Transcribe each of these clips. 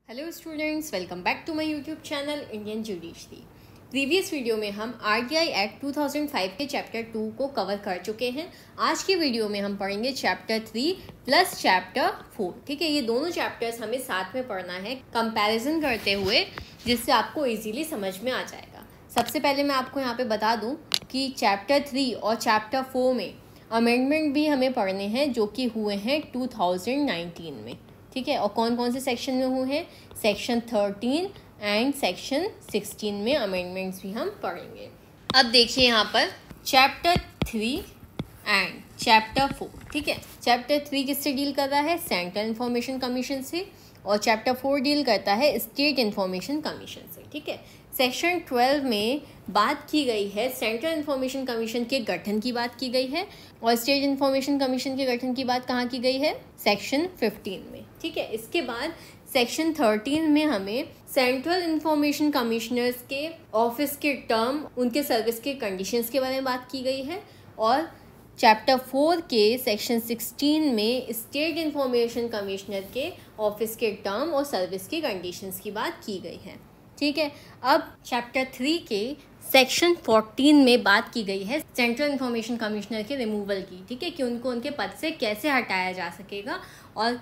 Hello students, welcome back to my YouTube channel Indian judiciary. Previous video में हम RTI act 2005 के chapter 2 को cover कर चुके हैं। आज की वीडियो में हम पढ़ेंगे चैप्टर 3 प्लस चैप्टर 4। ठीक है, ये दोनों चैप्टर्स हमें साथ में पढ़ना है कंपैरिजन करते हुए, जिससे आपको इजीली समझ में आ जाएगा। सबसे पहले मैं आपको यहाँ पे बता दूँ कि चैप्टर 3 और चैप्टर 4 में अमेंडमेंट भी हमें पढ़ने हैं, जो कि हुए हैं 2019 में। ठीक है, और कौन कौन से सेक्शन में हुए हैं? सेक्शन 13 एंड सेक्शन 16 में अमेंडमेंट्स भी हम पढ़ेंगे। अब देखिए यहाँ पर चैप्टर 3 एंड चैप्टर 4। ठीक है, चैप्टर 3 किससे डील कर रहा है? सेंट्रल इंफॉर्मेशन कमीशन से, और चैप्टर 4 डील करता है स्टेट इंफॉर्मेशन कमीशन से। ठीक है, सेक्शन 12 में बात की गई है सेंट्रल इंफॉर्मेशन कमीशन के गठन की बात की गई है, और स्टेट इंफॉर्मेशन कमीशन के गठन की बात कहाँ की गई है? सेक्शन 15 में। ठीक है, इसके बाद सेक्शन 13 में हमें सेंट्रल इंफॉर्मेशन कमिश्नर्स के ऑफिस के टर्म, उनके सर्विस के कंडीशंस के बारे में बात की गई है, और चैप्टर 4 के सेक्शन 16 में स्टेट इंफॉर्मेशन कमिश्नर के ऑफिस के टर्म और सर्विस के कंडीशंस की बात की गई है। ठीक है, अब चैप्टर 3 के सेक्शन 14 में बात की गई है सेंट्रल इंफॉर्मेशन कमिश्नर के रिमूवल की। ठीक है, कि उनको उनके पद से कैसे हटाया जा सकेगा, और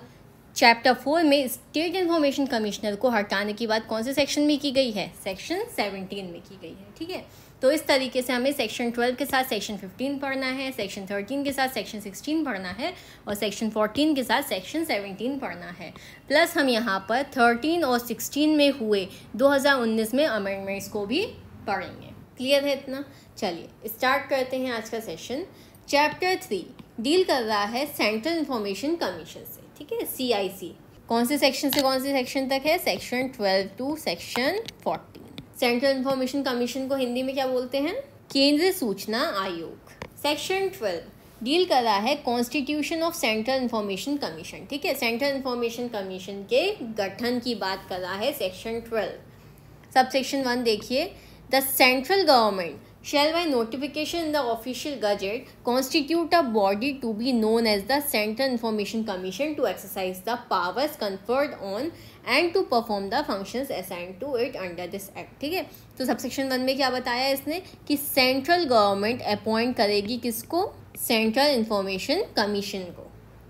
चैप्टर 4 में स्टेट इंफॉर्मेशन कमिश्नर को हटाने की बात कौन से सेक्शन में की गई है? सेक्शन 17 में की गई है। ठीक है, तो इस तरीके से हमें सेक्शन 12 के साथ सेक्शन 15 पढ़ना है, सेक्शन 13 के साथ सेक्शन 16 पढ़ना है, और सेक्शन 14 के साथ सेक्शन 17 पढ़ना है। प्लस हम यहाँ पर 13 और 16 में हुए 2019 में अमेंडमेंट्स को भी पढ़ेंगे। क्लियर है इतना? चलिए स्टार्ट करते हैं आज का सेशन। चैप्टर 3 डील कर रहा है सेंट्रल इंफॉर्मेशन कमीशन से। ठीक है, CIC कौन से सेक्शन से कौन से सेक्शन तक है? Section 12 to section 14। Central information commission को हिंदी में क्या बोलते हैं? केंद्रीय सूचना आयोग। सेक्शन 12 डील कर रहा है constitution of central information commission. ठीक है, सेंट्रल इंफॉर्मेशन कमीशन के गठन की बात कर रहा है सेक्शन 12। सब सेक्शन 1 देखिए, the central government shall by notification in the official gazette constitute a body to be known as the Central Information Commission to exercise the powers conferred on and to perform the functions assigned to it under this act। ठीक है, तो subsection 1 में क्या बताया इसने कि central government appoint करेगी किसको? सेंट्रल इंफॉर्मेशन कमीशन को।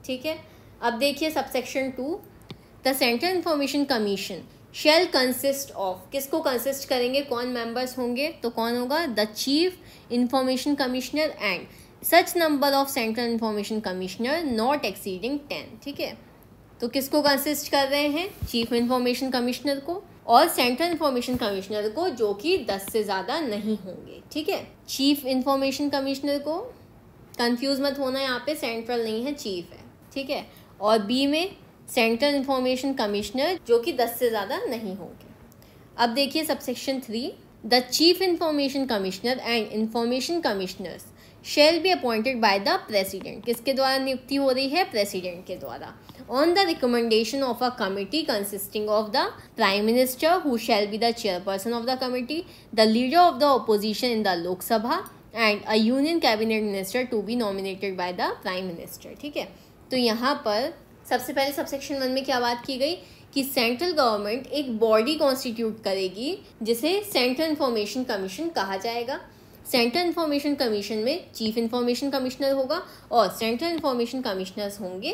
ठीक है, अब देखिए subsection 2, the central information commission shall consist of, किसको कंसिस्ट करेंगे? कौन मेंबर्स होंगे? तो कौन होगा? The chief information commissioner and such number of central information commissioner not exceeding 10। ठीक है, तो किसको कंसिस्ट कर रहे हैं? चीफ इंफॉर्मेशन कमिश्नर को और सेंट्रल इंफॉर्मेशन कमिश्नर को, जो कि 10 से ज़्यादा नहीं होंगे। ठीक है, चीफ इंफॉर्मेशन कमिश्नर को, कंफ्यूज मत होना, यहाँ पे सेंट्रल नहीं है, चीफ है। ठीक है, और बी में सेंट्रल इंफॉर्मेशन कमिश्नर, जो कि 10 से ज़्यादा नहीं होंगे। अब देखिए subsection 3, the chief information commissioner and information commissioners shall be appointed by the president. किसके द्वारा नियुक्ति हो रही है? प्रेसिडेंट के द्वारा। On the recommendation of a committee consisting of the prime minister who shall be the chairperson of the committee, the leader of the opposition in the Lok Sabha and a union cabinet minister to be nominated by the prime minister. ठीक है, तो यहाँ पर सबसे पहले subsection 1 में क्या बात की गई कि सेंट्रल गवर्नमेंट एक बॉडी कॉन्स्टिट्यूट करेगी जिसे सेंट्रल इंफॉर्मेशन कमीशन कहा जाएगा। सेंट्रल इंफॉर्मेशन कमीशन में चीफ इंफॉर्मेशन कमिश्नर होगा और सेंट्रल इंफॉर्मेशन कमिश्नर्स होंगे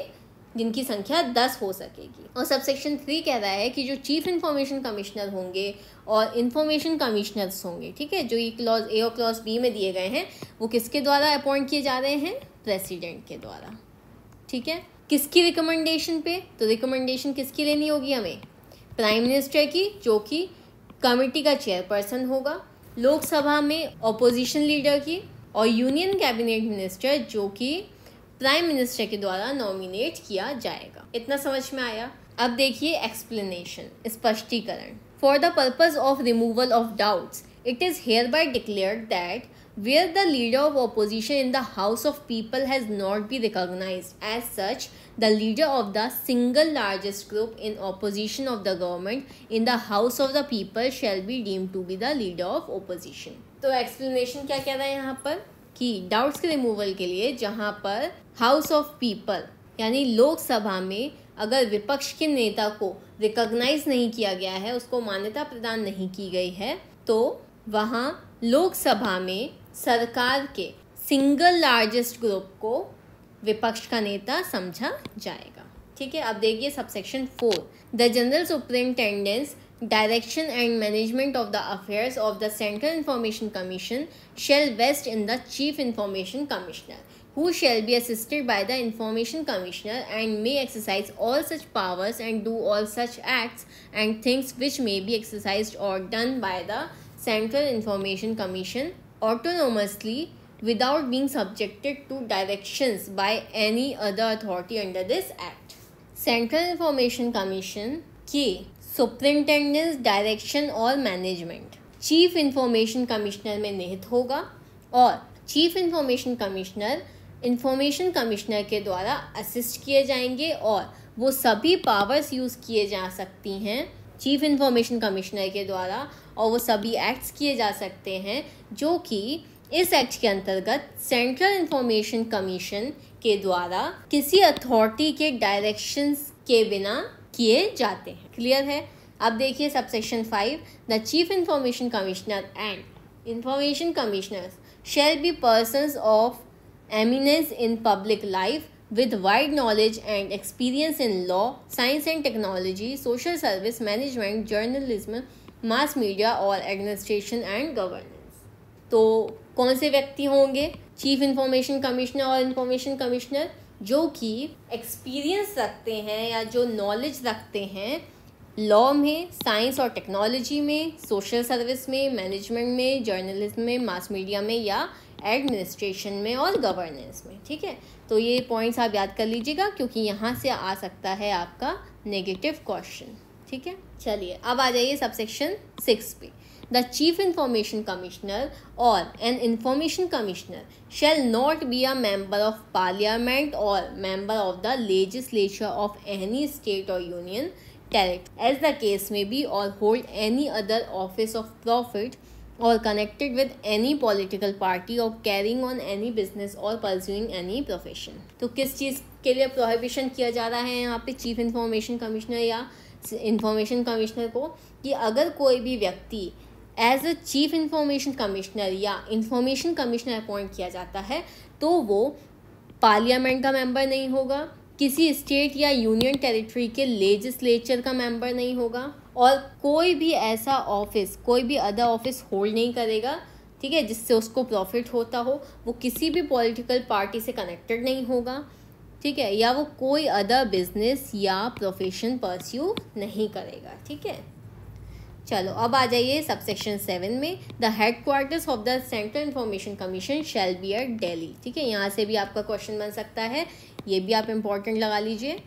जिनकी संख्या 10 हो सकेगी। और सबसेक्शन 3 कह रहा है कि जो चीफ इंफॉर्मेशन कमिश्नर होंगे और इंफॉर्मेशन कमिश्नर्स होंगे, ठीक है, जो ये क्लॉज ए और क्लॉज बी में दिए गए हैं, वो किसके द्वारा अपॉइंट किए जा रहे हैं? प्रेसिडेंट के द्वारा। ठीक है, किसकी रिकमेंडेशन पे? तो रिकमेंडेशन किसकी लेनी होगी हमें? प्राइम मिनिस्टर की, जो कि कमेटी का चेयरपर्सन होगा, लोकसभा में ऑपोजिशन लीडर की, और यूनियन कैबिनेट मिनिस्टर, जो कि प्राइम मिनिस्टर के द्वारा नॉमिनेट किया जाएगा। इतना समझ में आया? अब देखिए एक्सप्लेनेशन, स्पष्टीकरण। For the purpose of removal of doubts it is hereby declared that where the leader of opposition in the House of People has not been recognized as such, the leader of the single largest group in opposition of the government in the House of the People shall be deemed to be the leader of opposition। तो explanation क्या कह रहा है यहाँ पर कि doubts के removal के लिए जहाँ पर हाउस ऑफ पीपल यानी लोकसभा में अगर विपक्ष के नेता को रिकॉग्नाइज नहीं किया गया है, उसको मान्यता प्रदान नहीं की गई है, तो वहाँ लोकसभा में सरकार के सिंगल लार्जेस्ट ग्रुप को विपक्ष का नेता समझा जाएगा। ठीक है, अब देखिए subsection 4, the general superintendence direction and management of the affairs of the central information commission shall vest in the chief information commissioner who shall be assisted by the information commissioner and may exercise all such powers and do all such acts and things which may be exercised or done by the central information commission autonomously without being subjected to directions by any other authority under this act. Central Information Commission के सुपरिंटेंडेंस direction और management chief information commissioner में निहित होगा और chief information commissioner के द्वारा assist किए जाएंगे और वो सभी पावर्स यूज़ किए जा सकती हैं चीफ इंफॉर्मेशन कमिश्नर के द्वारा, और वो सभी एक्ट्स किए जा सकते हैं जो कि इस एक्ट के अंतर्गत सेंट्रल इंफॉर्मेशन कमीशन के द्वारा किसी अथॉरिटी के डायरेक्शंस के बिना किए जाते हैं। क्लियर है? अब देखिए subsection 5, the chief information commissioner and information commissioners shall be persons of eminence in public life with wide knowledge and experience in law, science and technology, social service, management, journalism, mass media और administration and governance। तो कौन से व्यक्ति होंगे chief information commissioner और information commissioner? जो कि experience रखते हैं या जो नॉलेज रखते हैं लॉ में, साइंस और टेक्नोलॉजी में, सोशल सर्विस में, मैनेजमेंट में, जर्नलिज्म में, मास मीडिया में या एडमिनिस्ट्रेशन में और गवर्नेंस में। ठीक है, तो ये पॉइंट्स आप याद कर लीजिएगा क्योंकि यहाँ से आ सकता है आपका नेगेटिव क्वेश्चन। ठीक है, चलिए अब आ जाइए सबसेक्शन 6 पे। द चीफ इंफॉर्मेशन कमिश्नर और an information commissioner shall not be a member of parliament और member of the legislature of any state और union territory as the case may be, or hold any other office of profit or connected with any political party or carrying on any business or pursuing any profession। तो किस चीज़ के लिए prohibition किया जा रहा है यहाँ पे चीफ इंफॉर्मेशन कमिश्नर या इंफॉर्मेशन कमिश्नर को, कि अगर कोई भी व्यक्ति as a chief information commissioner या इंफॉर्मेशन कमिश्नर अपॉइंट किया जाता है तो वो पार्लियामेंट का मेंबर नहीं होगा, किसी स्टेट या यूनियन टेरिटरी के लेजिस्लेचर का मेंबर नहीं होगा और कोई भी ऐसा ऑफिस, कोई भी अदर ऑफिस होल्ड नहीं करेगा, ठीक है, जिससे उसको प्रॉफिट होता हो। वो किसी भी पॉलिटिकल पार्टी से कनेक्टेड नहीं होगा, ठीक है, या वो कोई अदर बिजनेस या प्रोफेशन परस्यू नहीं करेगा। ठीक है, चलो अब आ जाइए सबसेक्शन 7 में। The headquarters of the central information commission shall be at Delhi. ठीक है, यहाँ से भी आपका क्वेश्चन बन सकता है, ये भी आप इम्पोर्टेंट लगा लीजिए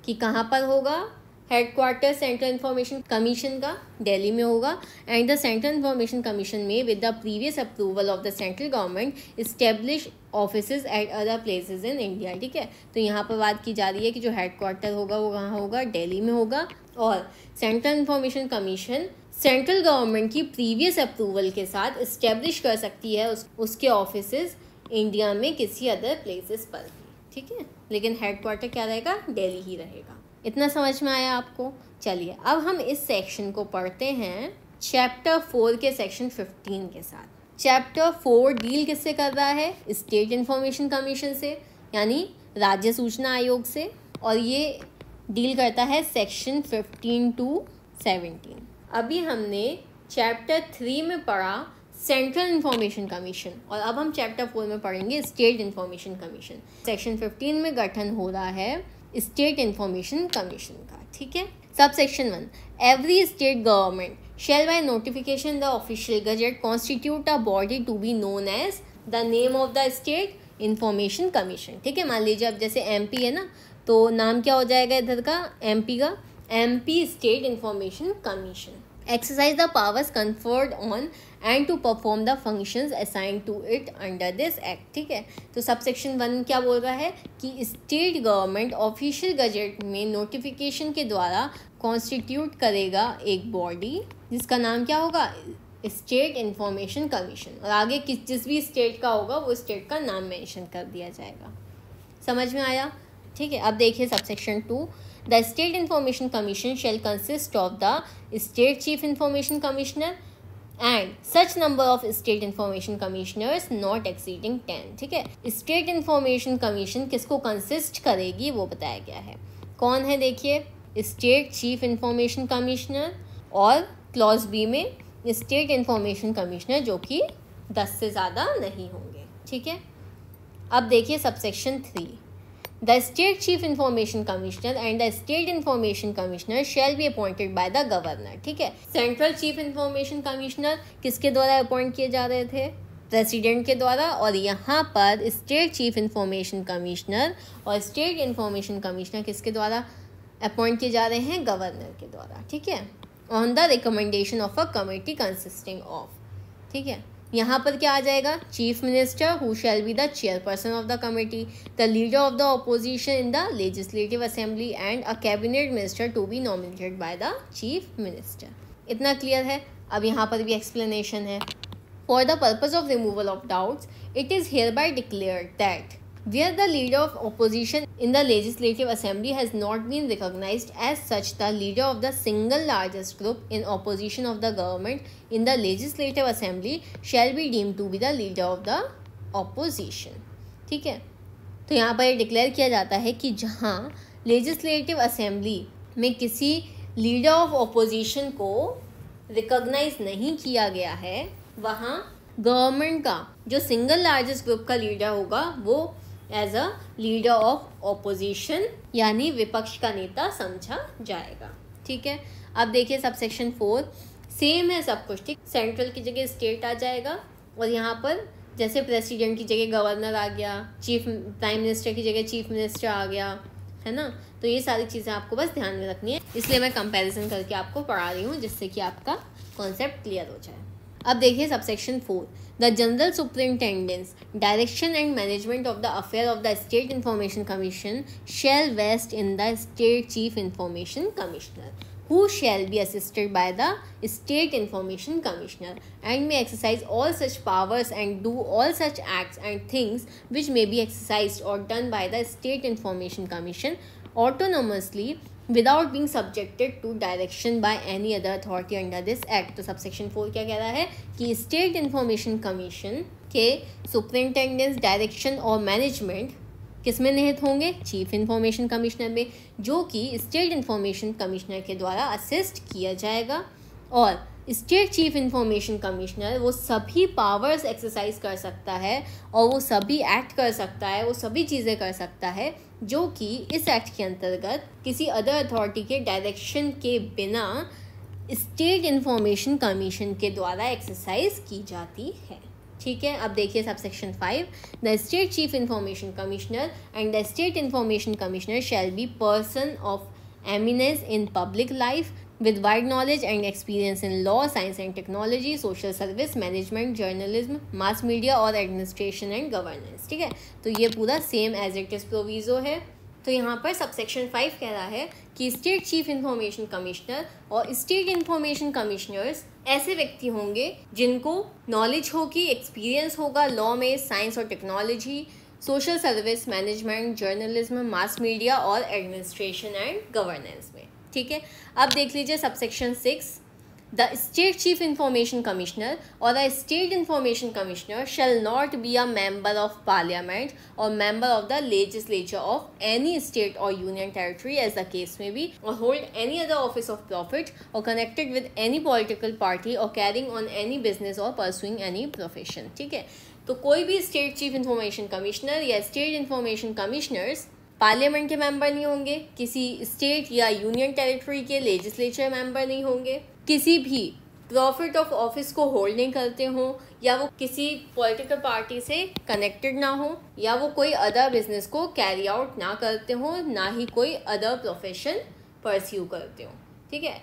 कि कहाँ पर होगा हेडक्वार्टर सेंट्रल इंफॉर्मेशन कमीशन का, दिल्ली में होगा। And the central information commission may with the previous approval of the central government establish offices at other places in India. ठीक है, तो यहाँ पर बात की जा रही है कि जो हेडक्वार्टर होगा वो कहाँ होगा, दिल्ली में होगा। और central information commission central government की प्रीवियस अप्रूवल के साथ इस्टेब्लिश कर सकती है उसके ऑफिसेज इंडिया में किसी अदर प्लेसेस पर भी। ठीक है, लेकिन हेडक्वार्टर क्या रहेगा, दिल्ली ही रहेगा। इतना समझ में आया आपको? चलिए अब हम इस सेक्शन को पढ़ते हैं चैप्टर 4 के सेक्शन 15 के साथ। चैप्टर 4 डील किससे कर रहा है, स्टेट इंफॉर्मेशन कमीशन से, यानी राज्य सूचना आयोग से, और ये डील करता है सेक्शन 15 to 17। अभी हमने चैप्टर 3 में पढ़ा सेंट्रल इंफॉर्मेशन कमीशन और अब हम चैप्टर 4 में पढ़ेंगे स्टेट इंफॉर्मेशन कमीशन। सेक्शन 15 में गठन हो रहा है स्टेट इंफॉर्मेशन कमीशन का। ठीक है, sub section 1, every state government shall by notification the official gazette constitute a body to be known as the name of the state information commission। ठीक है, मान लीजिए अब जैसे एमपी है ना, तो नाम क्या हो जाएगा इधर का, एमपी का, MP state information commission. exercise the powers conferred on and to perform the functions assigned to it under this act। ठीक है, तो सबसेक्शन 1 क्या बोल रहा है कि स्टेट गवर्नमेंट ऑफिशियल गजेट में नोटिफिकेशन के द्वारा कॉन्स्टिट्यूट करेगा एक बॉडी जिसका नाम क्या होगा, स्टेट इंफॉर्मेशन कमीशन, और आगे जिस भी स्टेट का होगा वो स्टेट का नाम मेंशन कर दिया जाएगा। समझ में आया? ठीक है, अब देखिए subsection 2, the state information commission shall consist of the state chief information commissioner and such number of state information commissioners not exceeding 10। ठीक है, स्टेट इंफॉर्मेशन कमीशन किसको कंसिस्ट करेगी वो बताया गया है। कौन है देखिए, स्टेट चीफ इंफॉर्मेशन कमिश्नर और क्लॉज बी में स्टेट इंफॉर्मेशन कमिश्नर जो कि 10 से ज़्यादा नहीं होंगे। ठीक है, अब देखिए subsection 3, the state chief information commissioner and the state information commissioner shall B appointed by the governor. ठीक है, सेंट्रल चीफ इंफॉर्मेशन कमिश्नर किसके द्वारा अपॉइंट किए जा रहे थे, प्रेसिडेंट के द्वारा, और यहाँ पर स्टेट चीफ इंफॉर्मेशन कमिश्नर और स्टेट इंफॉर्मेशन कमिश्नर किसके द्वारा अपॉइंट किए जा रहे हैं, गवर्नर के द्वारा। ठीक है, on the recommendation of a committee consisting of. ठीक है, यहाँ पर क्या आ जाएगा, chief minister who shall be the chairperson of the committee, the leader of the opposition in the legislative assembly and a cabinet minister to be nominated by the chief minister. इतना clear है। अब यहाँ पर भी explanation है। For the purpose of removal of doubts it is hereby declared that where the leader of opposition in the legislative assembly has not been recognized as such, the leader of the single largest group in opposition of the government in the legislative assembly shall be deemed to be the leader of the opposition। ठीक है, तो यहाँ पर declare किया जाता है कि जहाँ लेजिस्लेटिव असेंबली में किसी लीडर ऑफ ऑपोजिशन को रिकॉग्नाइज नहीं किया गया है, वहाँ गवर्नमेंट का जो सिंगल लार्जेस्ट ग्रुप का लीडर होगा वो as a leader of opposition यानी विपक्ष का नेता समझा जाएगा। ठीक है, अब देखिए सबसेक्शन 4, सेम है सब कुछ। ठीक, सेंट्रल की जगह स्टेट आ जाएगा और यहाँ पर जैसे प्रेसिडेंट की जगह गवर्नर आ गया, चीफ प्राइम मिनिस्टर की जगह चीफ मिनिस्टर आ गया, है ना। तो ये सारी चीज़ें आपको बस ध्यान में रखनी है, इसलिए मैं कंपैरिजन करके आपको पढ़ा रही हूँ जिससे कि आपका कॉन्सेप्ट क्लियर हो जाए। अब देखिए subsection 4, the general superintendence direction and management of the affair of the state information commission shall vest in the state chief information commissioner who shall be assisted by the state information commissioner and may exercise all such powers and do all such acts and things which may be exercised or done by the state information commission autonomously without being subjected to direction by any other authority under this act। तो subsection 4 क्या कह रहा है कि state information commission के सुपरिंटेंडेंस direction और management किस में निहित होंगे, चीफ इंफॉर्मेशन कमिश्नर में, जो कि स्टेट इंफॉर्मेशन कमिश्नर के द्वारा असिस्ट किया जाएगा। और स्टेट चीफ इंफॉर्मेशन कमिश्नर वो सभी पावर्स एक्सरसाइज कर सकता है और वो सभी एक्ट कर सकता है, वो सभी चीज़ें कर सकता है जो कि इस एक्ट के अंतर्गत किसी अदर अथॉरिटी के डायरेक्शन के बिना स्टेट इंफॉर्मेशन कमीशन के द्वारा एक्सरसाइज की जाती है। ठीक है, अब देखिए subsection 5, the state chief information commissioner and the state information commissioner shall B person of eminence in public life with wide knowledge and experience in law, science and technology, social service, management, journalism, mass media और administration and governance। ठीक है, तो ये पूरा same as it is proviso है। तो यहाँ पर सबसेक्शन 5 कह रहा है कि स्टेट चीफ इंफॉर्मेशन कमिश्नर और स्टेट इंफॉर्मेशन कमिश्नर्स ऐसे व्यक्ति होंगे जिनको नॉलेज होगी, एक्सपीरियंस होगा लॉ में, साइंस और technology, social service, management, journalism, mass media और एडमिनिस्ट्रेशन एंड गवर्नेंस में। ठीक है, अब देख लीजिए subsection 6, the state chief information commissioner और the state information commissioner shall not be a member of parliament और member of the legislature of any state और union territory as the case may be, और hold any other office of profit और connected with any political party और carrying on any business और pursuing any profession. ठीक है, तो कोई भी स्टेट चीफ इंफॉर्मेशन कमिश्नर या स्टेट इंफॉर्मेशन कमिश्नर्स पार्लियामेंट के मेंबर नहीं होंगे, किसी स्टेट या यूनियन टेरिटरी के लेजिस्लेचर मेंबर नहीं होंगे, किसी भी प्रॉफिट ऑफ ऑफिस को होल्ड नहीं करते हों, या वो किसी पॉलिटिकल पार्टी से कनेक्टेड ना हो, या वो कोई अदर बिजनेस को कैरी आउट ना करते हों, ना ही कोई अदर प्रोफेशन परस्यू करते हों। ठीक है,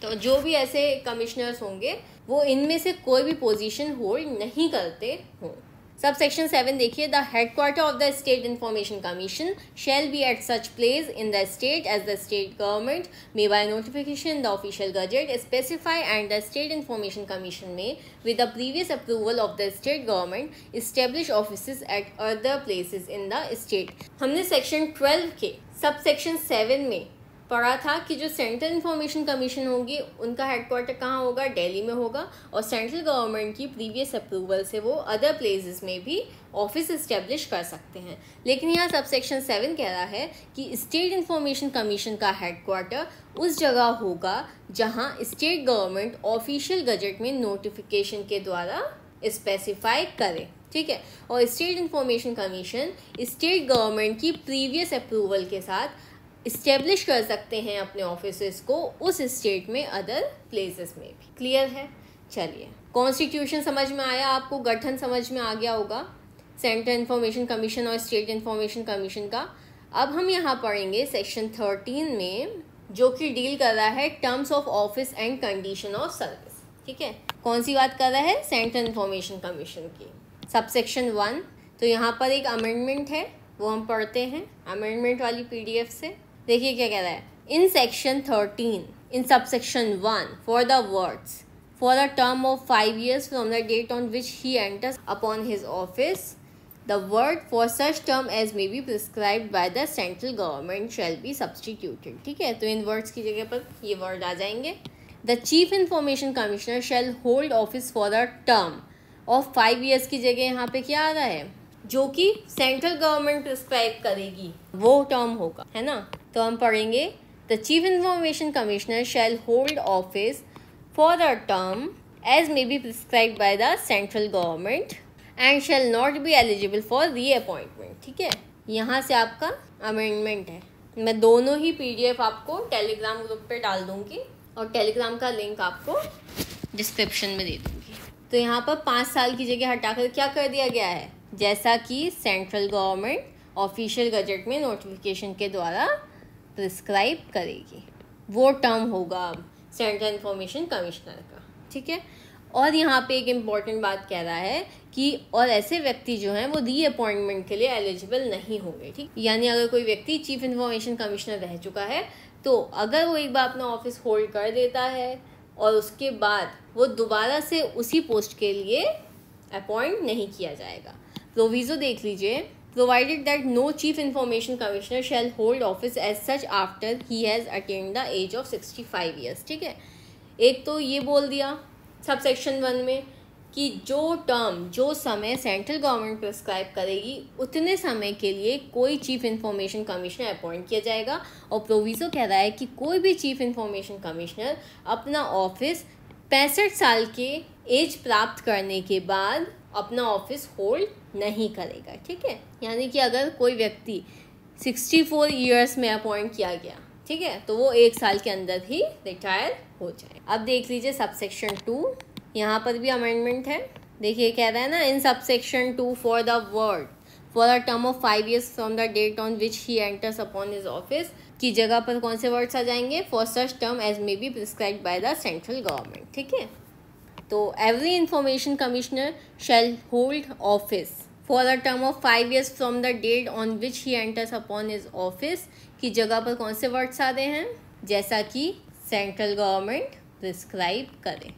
तो जो भी ऐसे कमिश्नर्स होंगे वो इनमें से कोई भी पोजीशन होल्ड नहीं करते हों। सबसेक्शन 7 देखिए, the headquarter of the state information commission shall be at such place in the state as the state government may by notification the official gazette specify and the state information commission may with the previous approval of the state government establish office at other places in the state. हमने section 12 के sub section 7 में पढ़ा था कि जो central information commission होगी उनका headquarter कहाँ होगा, दिल्ली में होगा, और सेंट्रल गवर्नमेंट की प्रीवियस अप्रूवल से वो अदर प्लेसेस में भी ऑफिस इस्टेब्लिश कर सकते हैं। लेकिन यहाँ सब सेक्शन 7 कह रहा है कि स्टेट इंफॉर्मेशन कमीशन का हेडक्वार्टर उस जगह होगा जहाँ स्टेट गवर्नमेंट ऑफिशियल गजट में नोटिफिकेशन के द्वारा स्पेसिफाई करे, ठीक है। और state information commission state government की प्रीवियस अप्रूवल के साथ इस्टेब्लिश कर सकते हैं अपने ऑफिसेस को उस स्टेट में, अदर प्लेसेस में भी। क्लियर है? चलिए, कॉन्स्टिट्यूशन समझ में आया आपको, गठन समझ में आ गया होगा सेंट्रल इंफॉर्मेशन कमीशन और स्टेट इंफॉर्मेशन कमीशन का। अब हम यहाँ पढ़ेंगे सेक्शन 13 में, जो कि डील कर रहा है terms of office and condition of service, ठीक है। कौन सी बात कर रहा है? सेंट्रल इंफॉर्मेशन कमीशन की। सबसेक्शन 1, तो यहाँ पर एक अमेंडमेंट है, वो हम पढ़ते हैं अमेंडमेंट वाली PDF से। देखिए क्या कह रहा है। In section 13 in subsection 1 for the words for a term of 5 years from the date on which he enters upon his office the word for such term as may be prescribed by the central government shall be substituted, ठीक है। तो इन words की जगह पर ये word आ जाएंगे। The chief information commissioner shall hold office for a term of 5 years की जगह यहाँ पे क्या आ रहा है, जो कि सेंट्रल गवर्नमेंट प्रिस्क्राइब करेगी वो टर्म होगा, है ना। तो हम पढ़ेंगे the chief information commissioner shall hold office for a term as may be prescribed by the central government and shall not be eligible for reappointment, ठीक है। यहाँ से आपका अमेंडमेंट है। मैं दोनों ही PDF आपको टेलीग्राम ग्रुप पे डाल दूंगी और टेलीग्राम का लिंक आपको डिस्क्रिप्शन में दे दूंगी। तो यहाँ पर 5 साल की जगह हटाकर क्या कर दिया गया है, जैसा कि सेंट्रल गवर्नमेंट ऑफिशियल गजट में नोटिफिकेशन के द्वारा प्रिस्क्राइब करेगी, वो टर्म होगा अब सेंट्रल इंफॉर्मेशन कमिश्नर का, ठीक है। और यहाँ पे एक इम्पॉर्टेंट बात कह रहा है कि और ऐसे व्यक्ति जो हैं वो रीअपॉइंटमेंट के लिए एलिजिबल नहीं होंगे, ठीक। यानी अगर कोई व्यक्ति चीफ इंफॉर्मेशन कमिश्नर रह चुका है तो अगर वो एक बार अपना ऑफिस होल्ड कर देता है और उसके बाद वो दोबारा से उसी पोस्ट के लिए अपॉइंट नहीं किया जाएगा। प्रोविजो देख लीजिए। Provided that no chief information commissioner shall hold office as such after he has attained the age of 65 years, ठीक है। एक तो ये बोल दिया सबसेक्शन 1 में कि जो टर्म, जो समय सेंट्रल गवर्नमेंट प्रिस्क्राइब करेगी उतने समय के लिए कोई चीफ इंफॉर्मेशन कमिश्नर अपॉइंट किया जाएगा। और प्रोविजो कह रहा है कि कोई भी चीफ इंफॉर्मेशन कमिश्नर अपना ऑफिस 65 साल के एज प्राप्त करने के बाद अपना ऑफिस होल्ड नहीं करेगा, ठीक है। यानी कि अगर कोई व्यक्ति 64 years में अपॉइंट किया गया, ठीक है, तो वो 1 साल के अंदर ही रिटायर हो जाए। अब देख लीजिए सबसेक्शन 2, यहाँ पर भी अमेंडमेंट है। देखिए कह रहा है ना, in subsection 2 for the word for a term of 5 years from the date on which he enters upon his office की जगह पर कौन से वर्ड्स आ जाएंगे, for such term as may be prescribed by the central government, ठीक है। तो every information commissioner shall hold office for a term of 5 years from the date on which he enters upon his office की जगह पर कौन से words आ रहे हैं, जैसा कि सेंट्रल गवर्नमेंट प्रिस्क्राइब करे,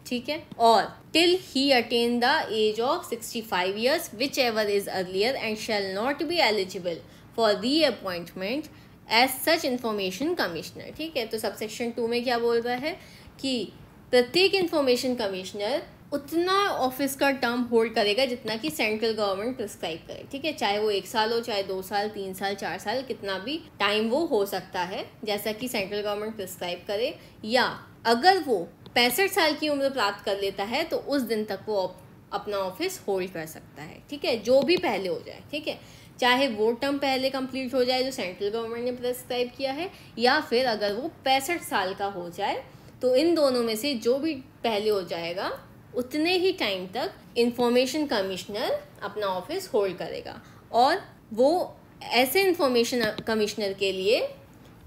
ठीक है। और till he attain the age of 65 years whichever is earlier and shall not be eligible for reappointment as such information commissioner, ठीक है। तो सबसेक्शन 2 में क्या बोल रहा है कि प्रत्येक इंफॉर्मेशन कमिश्नर उतना ऑफिस का टर्म होल्ड करेगा जितना कि सेंट्रल गवर्नमेंट प्रिस्क्राइब करे, ठीक है। चाहे वो 1 साल हो, चाहे 2 साल, 3 साल, 4 साल, कितना भी टाइम वो हो सकता है जैसा कि सेंट्रल गवर्नमेंट प्रिस्क्राइब करे। या अगर वो 65 साल की उम्र प्राप्त कर लेता है तो उस दिन तक वो अपना ऑफिस होल्ड कर सकता है, ठीक है, जो भी पहले हो जाए, ठीक है। चाहे वो टर्म पहले कंप्लीट हो जाए जो सेंट्रल गवर्नमेंट ने प्रिस्क्राइब किया है, या फिर अगर वो 65 साल का हो जाए, तो इन दोनों में से जो भी पहले हो जाएगा उतने ही टाइम तक इंफॉर्मेशन कमिश्नर अपना ऑफिस होल्ड करेगा और वो ऐसे इंफॉर्मेशन कमिश्नर के लिए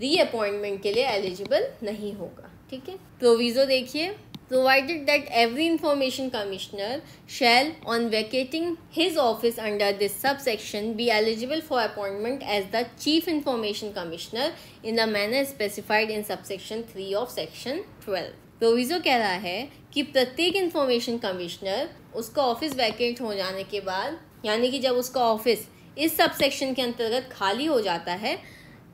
रीअपॉइंटमेंट के लिए एलिजिबल नहीं होगा, ठीक है। प्रोविजो देखिए। Provided that every information commissioner shall on vacating his office under this sub section be eligible for appointment as the chief information commissioner in the manner specified in subsection 3 of section 12। Proviso कह रहा है कि प्रत्येक information commissioner उसका office vacant हो जाने के बाद, यानी कि जब उसका ऑफिस इस सब सेक्शन के अंतर्गत खाली हो जाता है,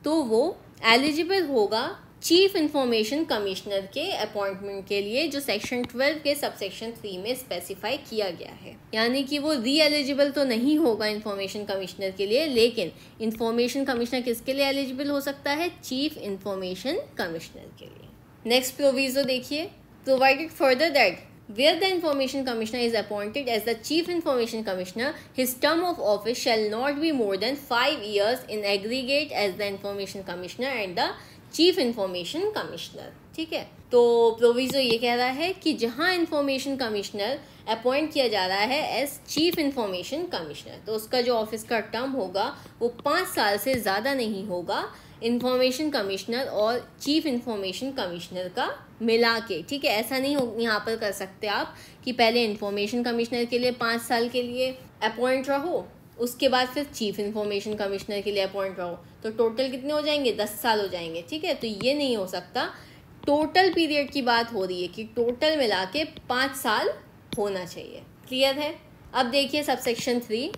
तो वो एलिजिबल होगा चीफ इंफॉर्मेशन कमिश्नर के अपॉइंटमेंट के लिए, जो सेक्शन 12 के सबसेक्शन 3 में स्पेसिफाई किया गया है। यानी कि वो री एलिजिबल तो नहीं होगा इंफॉर्मेशन कमिश्नर के लिए, लेकिन इंफॉर्मेशन कमिश्नर किसके लिए एलिजिबल हो सकता है? चीफ इंफॉर्मेशन कमिश्नर के लिए। नेक्स्ट प्रोविजो देखिए, provided further that where the information commissioner is appointed as the chief information commissioner, his term of office shall not be more than 5 years in aggregate as the information commissioner and the chief information commissioner। ठीक है, तो proviso ये कह रहा है कि जहां information commissioner appoint किया जा रहा है एज चीफ इंफॉर्मेशन कमिश्नर, तो उसका जो ऑफिस का टर्म होगा वो 5 साल से ज़्यादा नहीं होगा इंफॉर्मेशन कमिश्नर और चीफ इंफॉर्मेशन कमिश्नर का मिला के। ठीक है, ऐसा नहीं हो यहाँ पर कर सकते आप कि पहले इंफॉर्मेशन कमिश्नर के लिए 5 साल के लिए अपॉइंट रहो, उसके बाद फिर चीफ इंफॉर्मेशन कमिश्नर के लिए अपॉइंट रहो, तो टोटल कितने हो जाएंगे? 10 साल हो जाएंगे। ठीक है, तो ये नहीं हो सकता। टोटल पीरियड की बात हो रही है कि टोटल मिला के 5 साल होना चाहिए। क्लियर है? अब देखिए subsection 3,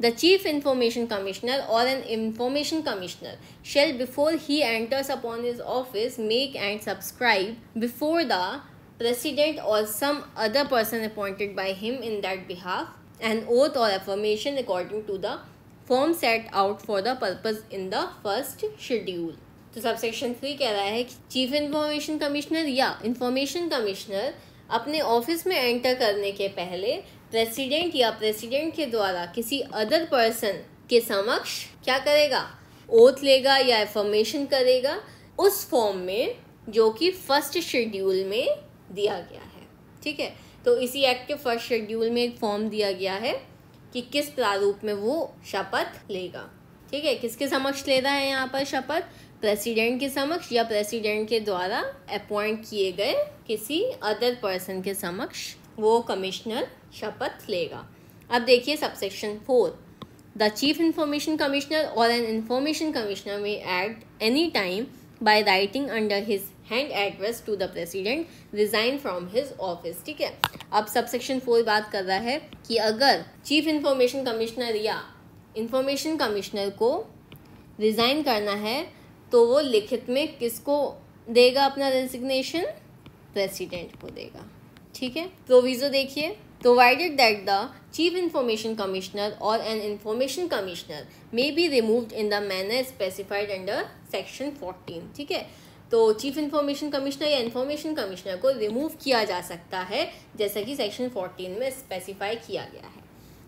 The Chief Information Commissioner or an Information Commissioner shall, before he enters upon his office, make and subscribe before the President or some other person appointed by him in that behalf an oath or affirmation according to the form set out for the purpose in the first schedule। तो subsection 3 कह रहा है कि chief information commissioner या information commissioner अपने office में enter करने के पहले प्रेसिडेंट या प्रेसिडेंट के द्वारा किसी अदर पर्सन के समक्ष क्या करेगा? ओथ लेगा या एफर्मेशन करेगा उस फॉर्म में जो कि फर्स्ट शेड्यूल में दिया गया है। ठीक है, तो इसी एक्ट के फर्स्ट शेड्यूल में एक फॉर्म दिया गया है कि किस प्रारूप में वो शपथ लेगा। ठीक है, किसके समक्ष ले रहा है यहाँ पर शपथ? प्रेसिडेंट के समक्ष या प्रेसिडेंट के द्वारा अपॉइंट किए गए किसी अदर पर्सन के समक्ष वो कमिश्नर शपथ लेगा। अब देखिए subsection 4, the chief information commissioner और an information commissioner may at any time by writing under his hand address to the president resign from his office. ठीक है, अब सबसेक्शन 4 बात कर रहा है कि अगर चीफ इंफॉर्मेशन कमिश्नर या इंफॉर्मेशन कमिश्नर को रिजाइन करना है तो वो लिखित में किसको देगा अपना रेजिग्नेशन? प्रेसिडेंट को देगा। ठीक है, प्रोविजो देखिए, provided that the chief information commissioner और an information commissioner may be removed in the manner specified under section 14। ठीक है, तो चीफ इंफॉर्मेशन कमिश्नर या इंफॉर्मेशन कमिश्नर को रिमूव किया जा सकता है जैसा कि सेक्शन 14 में स्पेसिफाई किया गया है।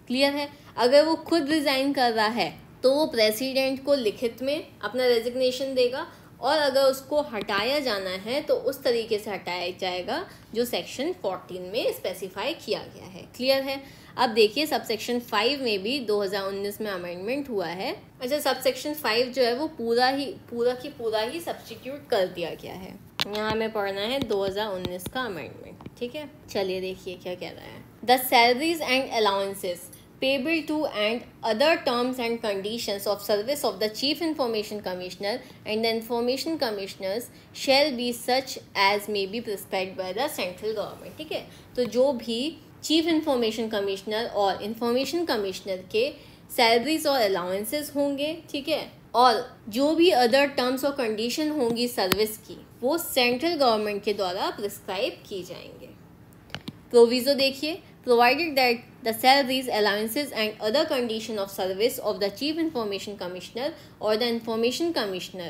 क्लियर है? अगर वो खुद रिजाइन कर रहा है तो वो प्रेसिडेंट को लिखित में अपना रेजिग्नेशन देगा, और अगर उसको हटाया जाना है तो उस तरीके से हटाया जाएगा जो सेक्शन 14 में स्पेसिफाई किया गया है। क्लियर है? अब देखिए सबसेक्शन 5 में भी 2019 में अमेंडमेंट हुआ है। अच्छा, सबसेक्शन 5 जो है वो पूरा ही सब्स्टिट्यूट कर दिया गया है। यहाँ हमें पढ़ना है 2019 का अमेंडमेंट। ठीक है, चलिए देखिए क्या कह रहा है। The salaries and allowances payable to and other terms and conditions of service of the Chief Information Commissioner and the Information Commissioners shall be such as may be prescribed by the central government। ठीक है, तो जो भी chief information commissioner और information commissioner के salaries और allowances होंगे, ठीक है, और जो भी अदर टर्म्स और कंडीशन होंगी सर्विस की, वो सेंट्रल गवर्नमेंट के द्वारा प्रिस्क्राइब की जाएंगे। प्रोविजो देखिए, provided that the salaries, allowances and other condition of service of the Chief Information Commissioner or the Information Commissioner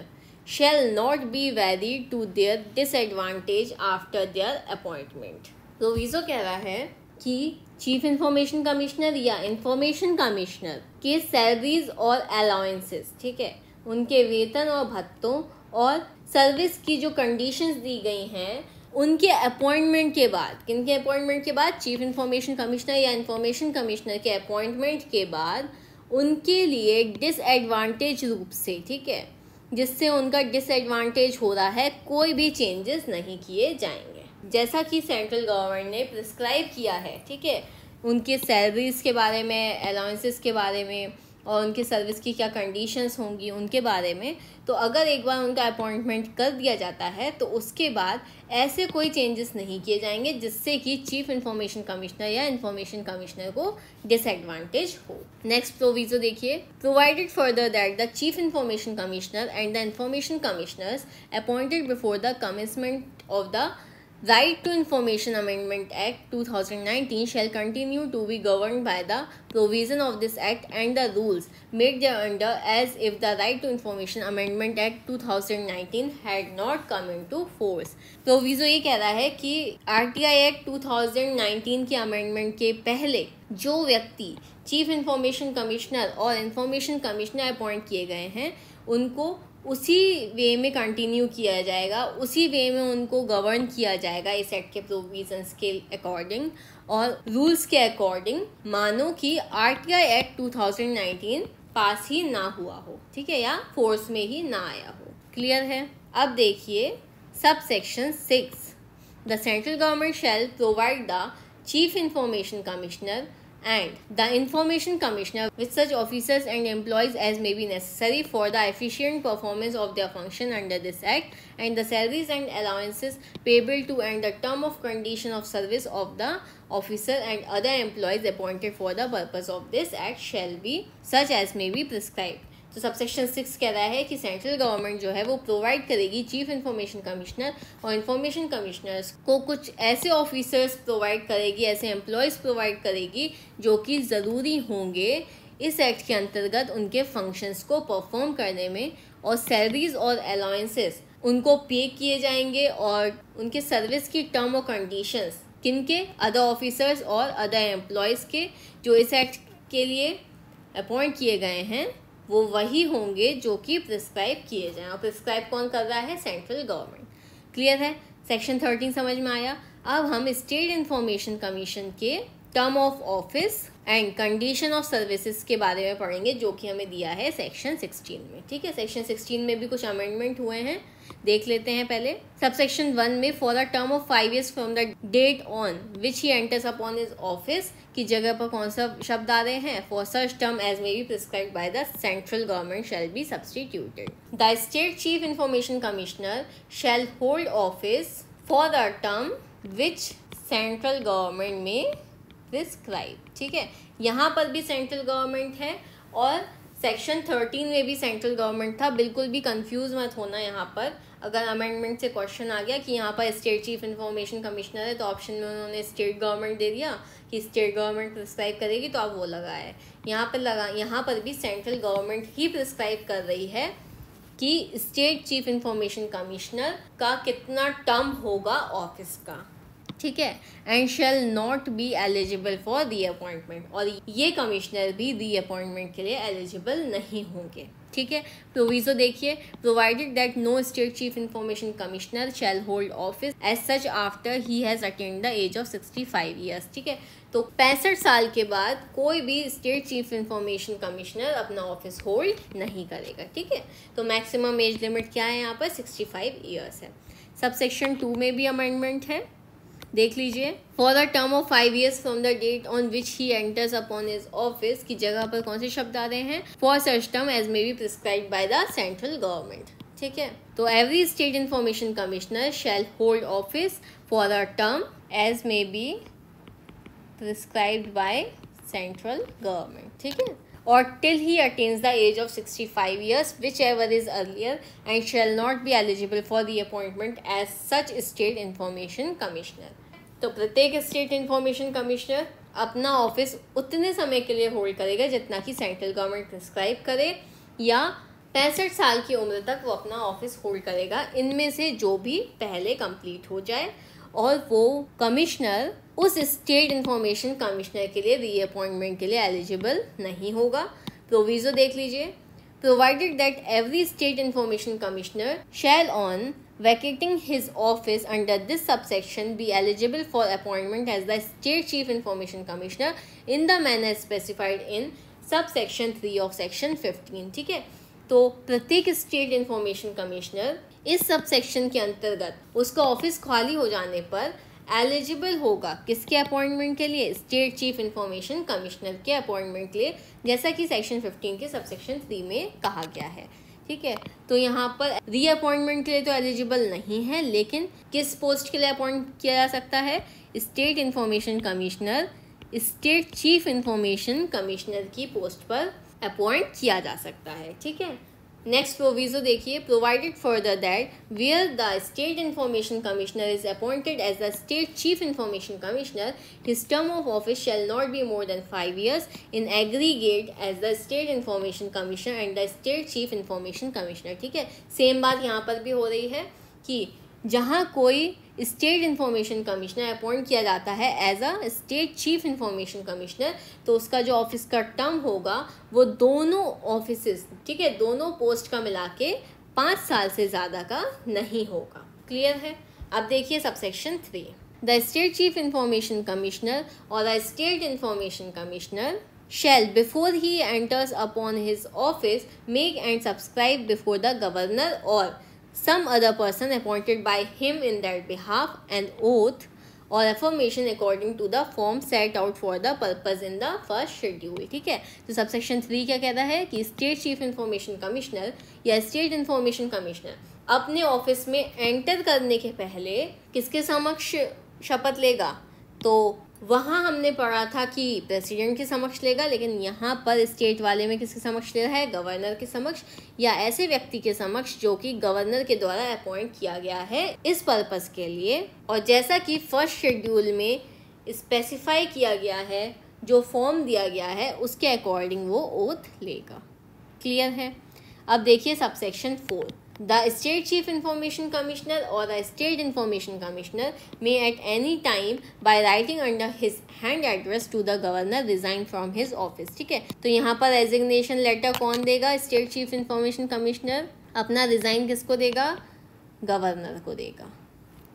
shall not be varied to their disadvantage after their appointment। Proviso कह रहा है कि chief information commissioner या information commissioner के salaries और allowances, ठीक है, उनके वेतन और भत्तों और सर्विस की जो कंडीशंस दी गई हैं उनके अपॉइंटमेंट के बाद, किनके अपॉइंटमेंट के बाद? चीफ इंफॉर्मेशन कमिश्नर या इंफॉर्मेशन कमिश्नर के अपॉइंटमेंट के बाद उनके लिए डिसएडवांटेज रूप से, ठीक है, जिससे उनका डिसएडवांटेज हो रहा है, कोई भी चेंजेस नहीं किए जाएंगे जैसा कि सेंट्रल गवर्नमेंट ने प्रिस्क्राइब किया है। ठीक है, उनके सैलरीज के बारे में, अलाउंसेस के बारे में और उनके सर्विस की क्या कंडीशंस होंगी उनके बारे में। तो अगर एक बार उनका अपॉइंटमेंट कर दिया जाता है तो उसके बाद ऐसे कोई चेंजेस नहीं किए जाएंगे जिससे कि चीफ इंफॉर्मेशन कमिश्नर या इंफॉर्मेशन कमिश्नर को डिसएडवांटेज हो। नेक्स्ट प्रोविजो देखिए, provided further that the chief information commissioner and the information commissioners appointed before the commencement of the Right to Information Amendment Act 2019 shall continue to be governed by the provision of this Act and the rules made thereunder as if the Right to Information Amendment Act 2019 had not come into force। Proviso ये कह रहा है कि RTI Act 2019 के amendment के पहले जो व्यक्ति चीफ इंफॉर्मेशन कमिश्नर और इंफॉर्मेशन कमिश्नर अपॉइंट किए गए हैं उनको उसी वे में कंटिन्यू किया जाएगा, उसी वे में उनको गवर्न किया जाएगा इस एक्ट के प्रोविजंस के अकॉर्डिंग और रूल्स के अकॉर्डिंग, मानो कि RTI एक्ट 2019 पास ही ना हुआ हो, ठीक है, या फोर्स में ही ना आया हो। क्लियर है। अब देखिए sub section 6, the central government shell provide the chief information commissioner and the information commissioner with such officers and employees as may be necessary for the efficient performance of their function under this act, and the salaries and allowances payable to and the term of condition of service of the officer and other employees appointed for the purpose of this act shall be such as may be prescribed। तो subsection 6 कह रहा है कि central government जो है वो provide करेगी chief information commissioner और इंफॉर्मेशन कमिश्नर्स को कुछ ऐसे ऑफिसर्स प्रोवाइड करेगी, ऐसे एम्प्लॉयज़ प्रोवाइड करेगी जो कि ज़रूरी होंगे इस एक्ट के अंतर्गत उनके फंक्शंस को परफॉर्म करने में, और सैलरीज और अलाउंसेस उनको पे किए जाएंगे और उनके सर्विस की टर्म और कंडीशंस किनके, अदर ऑफिसर्स और अदर एम्प्लॉयज़ के जो इस एक्ट के लिए अपॉइंट किए गए हैं वो वही होंगे जो कि प्रिस्क्राइब किए जाएं, और प्रिस्क्राइब कौन कर रहा है, सेंट्रल गवर्नमेंट। क्लियर है। सेक्शन 13 समझ में आया। अब हम स्टेट इंफॉर्मेशन कमीशन के term of office and condition of services के बारे में पढ़ेंगे जो कि हमें दिया है सेक्शन 16 में। ठीक है, सेक्शन 16 में भी कुछ अमेंडमेंट हुए हैं, देख लेते हैं पहले। सबसेक्शन 1 में for a term of 5 years from the date on which he enters upon his office की जगह पर कौन सा शब्द आ रहे हैं, for such term as may be prescribed by the central government shall be substituted. The state chief information commissioner shall hold office for the term which central government may prescribe. ठीक है, यहाँ पर भी सेंट्रल गवर्नमेंट है और section 13 में भी central government था। बिल्कुल भी कंफ्यूज मत होना यहाँ पर। अगर अमेंडमेंट से क्वेश्चन आ गया कि यहाँ पर स्टेट चीफ इंफॉर्मेशन कमिश्नर है तो ऑप्शन में उन्होंने स्टेट गवर्नमेंट दे दिया कि स्टेट गवर्नमेंट प्रिस्क्राइब करेगी तो अब वो लगा है। यहाँ पर भी सेंट्रल गवर्नमेंट ही प्रिस्क्राइब कर रही है कि स्टेट चीफ इंफॉर्मेशन कमिश्नर का कितना टर्म होगा ऑफिस का। ठीक है, and shall not be eligible for reappointment, और ये कमिश्नर भी रीअपॉइंटमेंट के लिए एलिजिबल नहीं होंगे। ठीक है, प्रोविजो देखिए, provided that no state chief information commissioner shall hold office as such after he has attained the age of 65 years। ठीक है, तो 65 साल के बाद कोई भी स्टेट चीफ इंफॉर्मेशन कमिश्नर अपना ऑफिस होल्ड नहीं करेगा। ठीक है, तो मैक्सिमम एज लिमिट क्या है यहाँ पर, 65 years है। सबसेक्शन 2 में भी अमेंडमेंट है, देख लीजिए। For the term of 5 years from the date on which he enters upon his office की जगह पर कौन से शब्द आ रहे हैं, for such term as may be prescribed by the central government. ठीक है, तो every state information commissioner shall hold office for a term as may be prescribed by central government. ठीक है, or till he attains the age of 65 years, whichever is earlier, and shall not be eligible for the appointment as such state information commissioner। तो प्रत्येक state information commissioner अपना office उतने समय के लिए hold करेगा जितना कि सेंट्रल गवर्नमेंट प्रिस्क्राइब करे, या 65 साल की उम्र तक वो अपना ऑफिस होल्ड करेगा, इनमें से जो भी पहले कंप्लीट हो जाए, और वो कमिश्नर उस स्टेट इंफॉर्मेशन कमिश्नर के लिए रीअपॉइंटमेंट के लिए एलिजिबल नहीं होगा। प्रोविजो देख लीजिए, provided that every state information commissioner shall on vacating his office under this subsection be eligible for appointment as the state chief information commissioner in the manner specified in subsection 3 of section 15। ठीक है, तो प्रत्येक state information commissioner इस subsection के अंतर्गत उसका office खाली हो जाने पर एलिजिबल होगा किसके अपॉइंटमेंट के लिए, स्टेट चीफ इंफॉर्मेशन कमिश्नर के अपॉइंटमेंट के लिए, जैसा कि सेक्शन 15 के सबसेक्शन 3 में कहा गया है। ठीक है, तो यहाँ पर रीअपॉइंटमेंट के लिए तो एलिजिबल नहीं है, लेकिन किस पोस्ट के लिए अपॉइंट किया जा सकता है, state information commissioner, state chief information commissioner की पोस्ट पर अपॉइंट किया जा सकता है। ठीक है, नेक्स्ट प्रोविजो देखिए, provided further that where the state information commissioner is appointed as the state chief information commissioner, his term of office shall not be more than 5 years in aggregate as the state information commissioner and the state chief information commissioner. ठीक है, same बात यहाँ पर भी हो रही है कि जहाँ कोई स्टेट इंफॉर्मेशन कमिश्नर अपॉइंट किया जाता है as a state chief information commissioner, तो उसका जो ऑफिस का टर्म होगा वो दोनों ऑफिसेस, ठीक है, दोनों पोस्ट का मिला के 5 साल से ज़्यादा का नहीं होगा। क्लियर है। अब देखिए subsection 3, the state chief information commissioner और the state information commissioner shall before he enters upon his office make and subscribe before the governor or some other person appointed by him in their behalf an oath or affirmation according to the form set out for the purpose in the first schedule। ठीक है, तो subsection 3 क्या कहता है कि state chief information commissioner या state information commissioner अपने office में एंटर करने के पहले किसके समक्ष शपथ लेगा, तो वहाँ हमने पढ़ा था कि प्रेसिडेंट के समक्ष लेगा, लेकिन यहाँ पर स्टेट वाले में किसके समक्ष ले रहा है, गवर्नर के समक्ष या ऐसे व्यक्ति के समक्ष जो कि गवर्नर के द्वारा अपॉइंट किया गया है इस पर्पस के लिए। और जैसा कि फर्स्ट शेड्यूल में स्पेसिफाई किया गया है, जो फॉर्म दिया गया है उसके अकॉर्डिंग वो ओथ लेगा। क्लियर है। अब देखिए subsection 4, The State Chief Information Commissioner or the State Information Commissioner may at any time by writing under his hand address to the Governor resign from his office। ठीक है, तो यहाँ पर रेजिग्नेशन लेटर कौन देगा, स्टेट चीफ इंफॉर्मेशन कमिश्नर अपना resign किसको देगा, गवर्नर को देगा।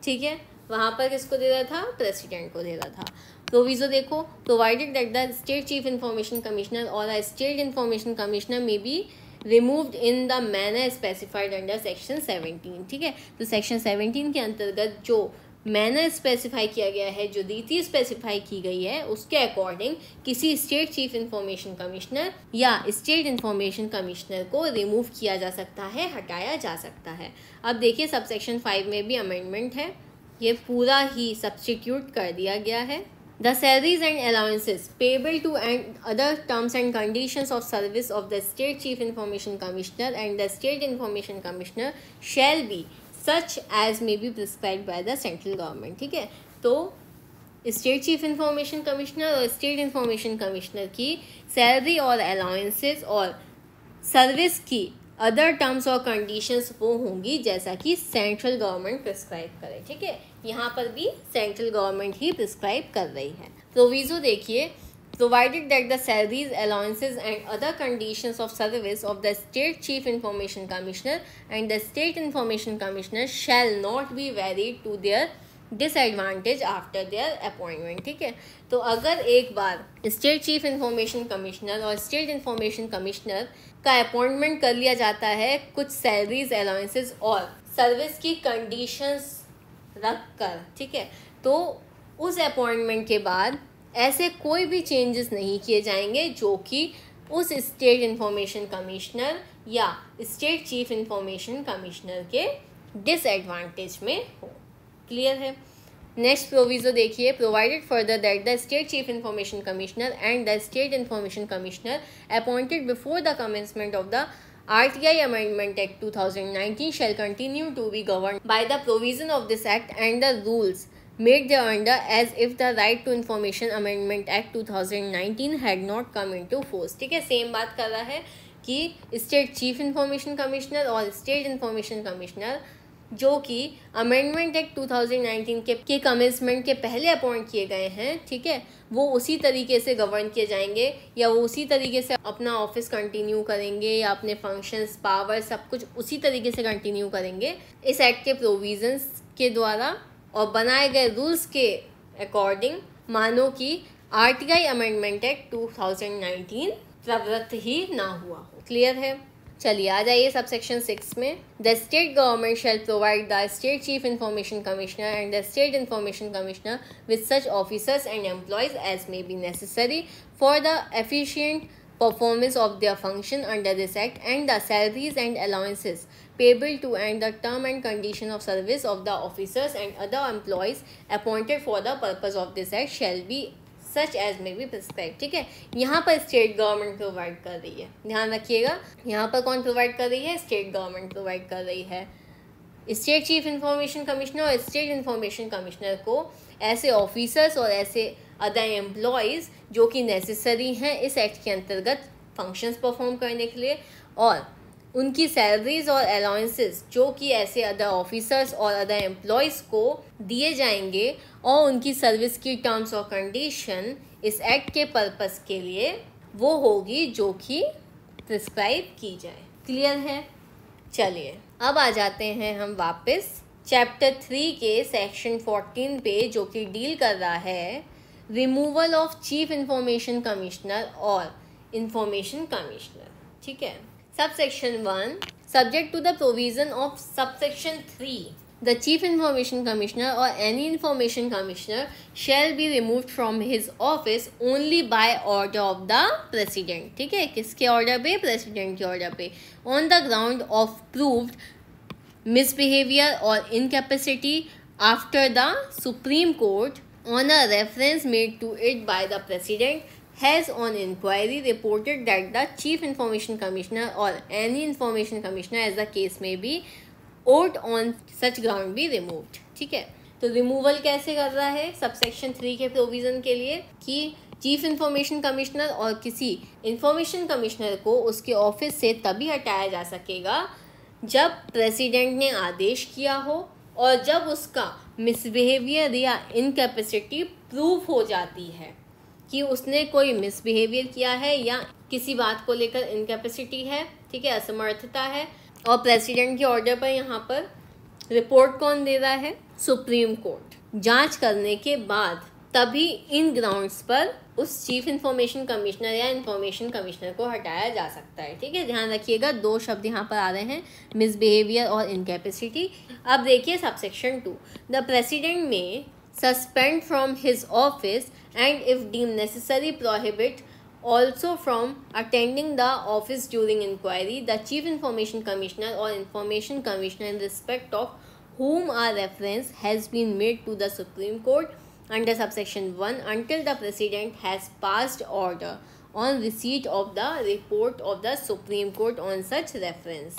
ठीक है, वहाँ पर किसको दे रहा था, प्रेसिडेंट को दे रहा था। प्रोविजो देखो, provided that the state chief information commissioner और the state information commissioner may be removed in the manner specified under section 17। ठीक है, तो सेक्शन 17 के अंतर्गत जो मैनर स्पेसिफाई किया गया है, जो रीति स्पेसिफाई की गई है, उसके अकॉर्डिंग किसी स्टेट चीफ इंफॉर्मेशन कमिश्नर या स्टेट इंफॉर्मेशन कमिश्नर को रिमूव किया जा सकता है, हटाया जा सकता है। अब देखिए सबसेक्शन 5 में भी अमेंडमेंट है, ये पूरा ही सब्स्टिट्यूट कर दिया गया है। The salaries and allowances payable to and other terms and conditions of service of the State Chief Information Commissioner and the State Information Commissioner shall be such as may be prescribed by the central government। ठीक है, तो state chief information commissioner और state information commissioner की salary और allowances और service की other terms और conditions वो होंगी जैसा कि सेंट्रल गवर्नमेंट प्रिस्क्राइब करे। ठीक है, यहाँ पर भी सेंट्रल गवर्नमेंट ही प्रिस्क्राइब कर रही है। प्रोविजो देखिए, provided that the salaries allowances and other conditions of service of the state chief information commissioner and the state information commissioner shall not be varied to their disadvantage after their appointment. ठीक है, तो अगर एक बार state chief information commissioner और state information commissioner का appointment कर लिया जाता है कुछ सैलरीज अलाउंसेस और सर्विस की कंडीशंस रख कर, ठीक है, तो उस अपॉइंटमेंट के बाद ऐसे कोई भी चेंजेस नहीं किए जाएंगे जो कि उस स्टेट इंफॉर्मेशन कमिश्नर या स्टेट चीफ इंफॉर्मेशन कमिश्नर के डिसएडवांटेज में हो। क्लियर है। नेक्स्ट प्रोविजो देखिए, provided further that the state chief information commissioner and the state information commissioner appointed before the commencement of the RTI Amendment Act 2019 shall continue to be governed by the provision of this act and the rules made thereunder as if the Right to Information Amendment Act 2019 had not come into force। ठीक है, same बात कर रहा है कि state chief information commissioner और state information commissioner जो कि अमेंडमेंट एक्ट 2019 के कमेंसमेंट के पहले अपॉइंट किए गए हैं, ठीक है, वो उसी तरीके से गवर्न किए जाएंगे या वो उसी तरीके से अपना ऑफिस कंटिन्यू करेंगे या अपने फंक्शंस, पावर, सब कुछ उसी तरीके से कंटिन्यू करेंगे इस एक्ट के प्रोविजंस के द्वारा और बनाए गए रूल्स के अकॉर्डिंग, मानो कि RTI अमेंडमेंट एक्ट 2019 प्रवृत्त ही ना हुआ हो। क्लियर है। चलिए आ जाइए सब सेक्शन 6 में। The state government shall provide the state chief information commissioner and the state information commissioner with such officers and employees as may be necessary for the efficient performance of their function under this act, and the salaries and allowances payable to and the term and condition of service of the officers and other employees appointed for the purpose of this act shall be such as may be prescribed। ठीक है, यहाँ पर state government provide कर रही है, ध्यान रखिएगा। यहाँ पर कौन प्रोवाइड कर रही है? स्टेट गवर्नमेंट प्रोवाइड कर रही है। स्टेट चीफ इंफॉर्मेशन कमिश्नर और स्टेट इंफॉर्मेशन कमिश्नर को ऐसे ऑफिसर्स और ऐसे अदर एम्प्लॉयज़ जो कि नेसेसरी हैं इस एक्ट के अंतर्गत फंक्शंस परफॉर्म करने के लिए, और उनकी सैलरीज और अलाउंसेस जो कि ऐसे अदर ऑफिसर्स और अदर एम्प्लॉयज़ को दिए जाएंगे, और उनकी सर्विस की टर्म्स और कंडीशन इस एक्ट के पर्पस के लिए वो होगी जो कि प्रिस्क्राइब की जाए। क्लियर है? चलिए अब आ जाते हैं हम वापस चैप्टर 3 के सेक्शन 14 पे, जो कि डील कर रहा है removal of chief information commissioner और इंफॉर्मेशन कमिश्नर। ठीक है, subsection 1 subject to the provision of subsection 3 the chief information commissioner और any information commissioner shall be removed from his office only by order of the president. ठीक है, किसके order पे? President के order पे, on the ground of proved misbehavior or incapacity after the Supreme Court on a reference made to it by the President has on inquiry reported that the Chief Information Commissioner or any Information Commissioner as the case may be ought on such ground be removed। ठीक है, तो removal कैसे कर रहा है subsection 3 के provision के लिए कि चीफ इंफॉर्मेशन कमिश्नर और किसी इंफॉर्मेशन कमिश्नर को उसके ऑफिस से तभी हटाया जा सकेगा जब प्रेसिडेंट ने आदेश किया हो और जब उसका मिसबिहेवियर या इनकैपेसिटी प्रूव हो जाती है कि उसने कोई मिसबिहेवियर किया है या किसी बात को लेकर इनकैपेसिटी है, ठीक है, असमर्थता है, और प्रेसिडेंट के ऑर्डर पर यहाँ पर रिपोर्ट कौन दे रहा है? Supreme court. जांच करने के बाद तभी इन ग्राउंड्स पर उस चीफ इंफॉर्मेशन कमिश्नर या इंफॉर्मेशन कमिश्नर को हटाया जा सकता है। ठीक है, ध्यान रखिएगा, 2 शब्द यहाँ पर आ रहे हैं, मिसबिहेवियर और इनकैपेसिटी। अब देखिए subsection 2 the president may suspend from his office and if deem necessary prohibit also from attending the office during inquiry the chief information commissioner or information commissioner in respect of whom a reference has been made to the Supreme Court under subsection 1 until the President has passed order on receipt of the report of the Supreme Court on such reference।